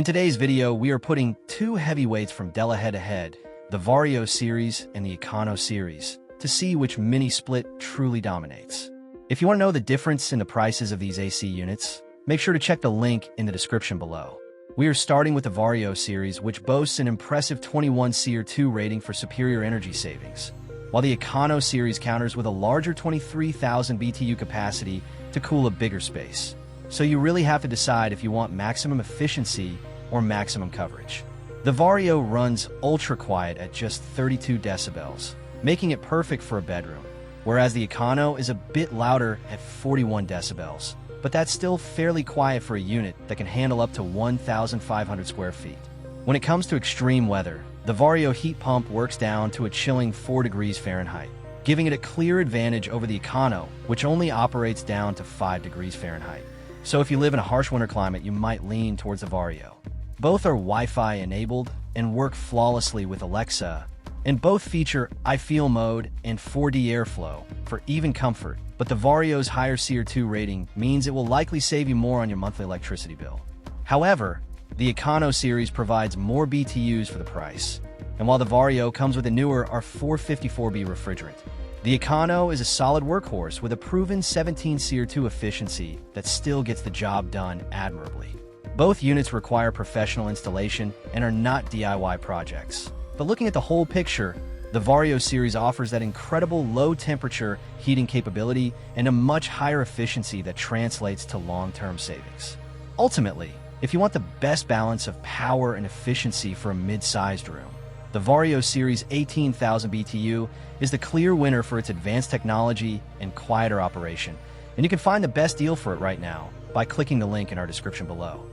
In today's video, we are putting two heavyweights from Della head-to-head, the Vario Series and the Econo Series, to see which mini-split truly dominates. If you want to know the difference in the prices of these AC units, make sure to check the link in the description below. We are starting with the Vario Series, which boasts an impressive 21 SEER2 rating for superior energy savings, while the Econo Series counters with a larger 23,000 BTU capacity to cool a bigger space. So you really have to decide if you want maximum efficiency or maximum coverage. The Vario runs ultra-quiet at just 32 decibels, making it perfect for a bedroom, whereas the Econo is a bit louder at 41 decibels, but that's still fairly quiet for a unit that can handle up to 1,500 square feet. When it comes to extreme weather, the Vario heat pump works down to a chilling 4 degrees Fahrenheit, giving it a clear advantage over the Econo, which only operates down to 5 degrees Fahrenheit. So if you live in a harsh winter climate, you might lean towards the Vario. Both are Wi-Fi enabled and work flawlessly with Alexa, and both feature I Feel mode and 4D airflow for even comfort, but the Vario's higher SEER2 rating means it will likely save you more on your monthly electricity bill. However, the Econo series provides more BTUs for the price, and while the Vario comes with a newer R454B refrigerant, the Econo is a solid workhorse with a proven 17 SEER2 efficiency that still gets the job done admirably. Both units require professional installation and are not DIY projects. But looking at the whole picture, the Vario series offers that incredible low-temperature heating capability and a much higher efficiency that translates to long-term savings. Ultimately, if you want the best balance of power and efficiency for a mid-sized room, the Vario Series 18,000 BTU is the clear winner for its advanced technology and quieter operation, and you can find the best deal for it right now by clicking the link in our description below.